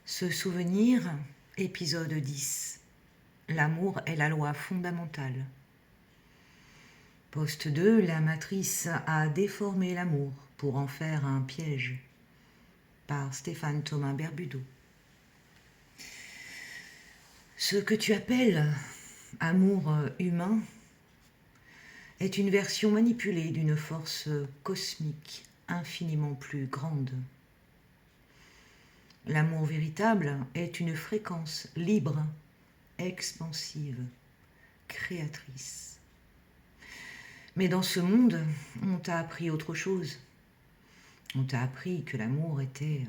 Se souvenir, épisode 10. L'amour est la loi fondamentale. Poste 2. La matrice a déformé l'amour pour en faire un piège. Par Stéphane Thomas Berbudo. Ce que tu appelles amour humain est une version manipulée d'une force cosmique infiniment plus grande. L'amour véritable est une fréquence libre, expansive, créatrice. Mais dans ce monde, on t'a appris autre chose. On t'a appris que l'amour était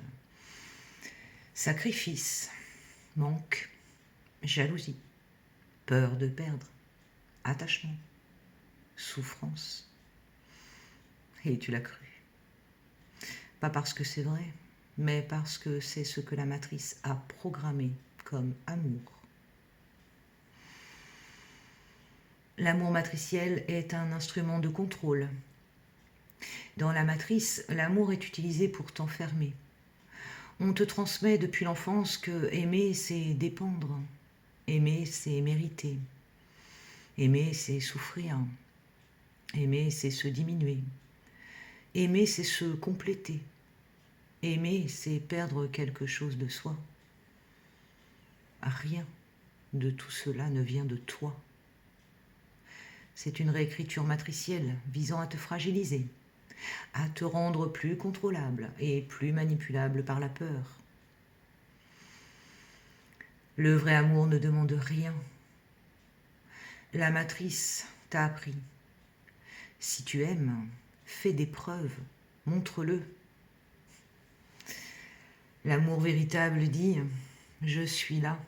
sacrifice, manque, jalousie, peur de perdre, attachement, souffrance. Et tu l'as cru. Pas parce que c'est vrai, mais parce que c'est ce que la matrice a programmé comme amour. L'amour matriciel est un instrument de contrôle. Dans la matrice, l'amour est utilisé pour t'enfermer. On te transmet depuis l'enfance que aimer, c'est dépendre. Aimer, c'est mériter. Aimer, c'est souffrir. Aimer, c'est se diminuer. Aimer, c'est se compléter. Aimer, c'est perdre quelque chose de soi. Rien de tout cela ne vient de toi. C'est une réécriture matricielle visant à te fragiliser, à te rendre plus contrôlable et plus manipulable par la peur. Le vrai amour ne demande rien. La matrice t'a appris. Si tu aimes, fais des preuves, montre-le. L'amour véritable dit « Je suis là,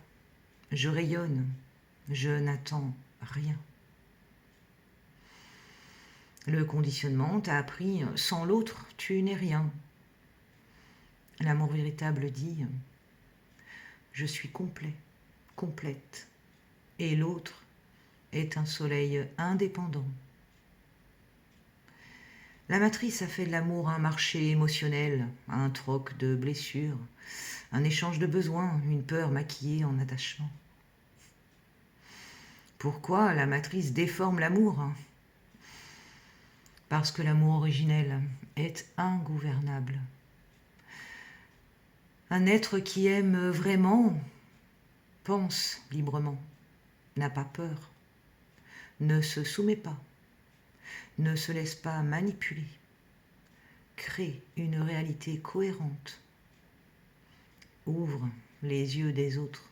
je rayonne, je n'attends rien ». Le conditionnement t'a appris « Sans l'autre, tu n'es rien ». L'amour véritable dit « Je suis complet, complète, et l'autre est un soleil indépendant ». La matrice a fait de l'amour un marché émotionnel, un troc de blessures, un échange de besoins, une peur maquillée en attachement. Pourquoi la matrice déforme l'amour ? Parce que l'amour originel est ingouvernable. Un être qui aime vraiment, pense librement, n'a pas peur, ne se soumet pas, ne se laisse pas manipuler, crée une réalité cohérente, ouvre les yeux des autres.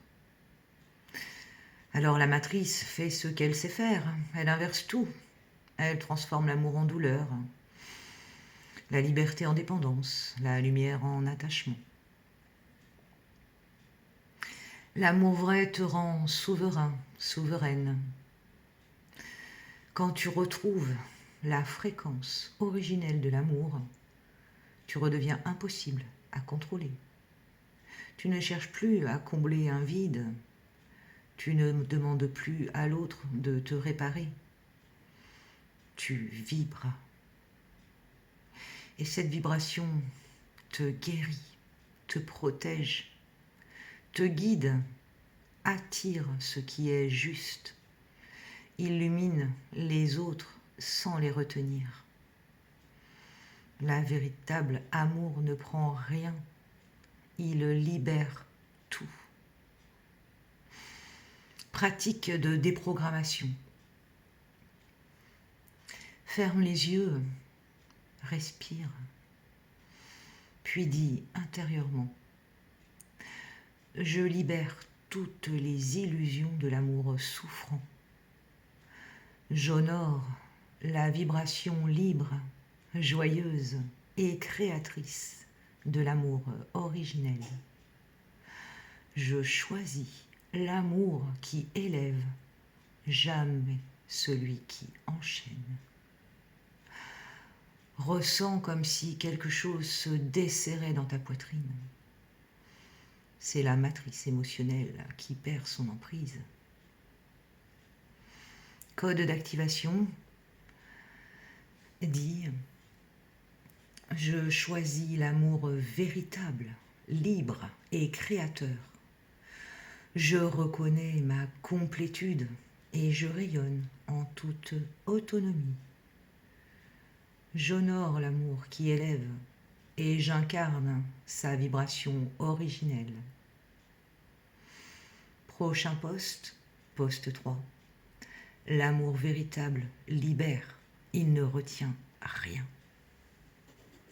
Alors la matrice fait ce qu'elle sait faire, elle inverse tout, elle transforme l'amour en douleur, la liberté en dépendance, la lumière en attachement. L'amour vrai te rend souverain, souveraine. Quand tu retrouves la fréquence originelle de l'amour, tu redeviens impossible à contrôler. Tu ne cherches plus à combler un vide. Tu ne demandes plus à l'autre de te réparer. Tu vibres. Et cette vibration te guérit, te protège, te guide, attire ce qui est juste, illumine les autres sans les retenir. La véritable amour ne prend rien, il libère tout. Pratique de déprogrammation. Ferme les yeux, respire, puis dis intérieurement « Je libère toutes les illusions de l'amour souffrant. J'honore la vibration libre, joyeuse et créatrice de l'amour originel. Je choisis l'amour qui élève, jamais celui qui enchaîne. » Ressens comme si quelque chose se desserrait dans ta poitrine. C'est la matrice émotionnelle qui perd son emprise. Code d'activation dit « Je choisis l'amour véritable libre et créateur. Je reconnais ma complétude et je rayonne en toute autonomie. J'honore l'amour qui élève et j'incarne sa vibration originelle. Prochain poste, poste 3. L'amour véritable libère, il ne retient rien.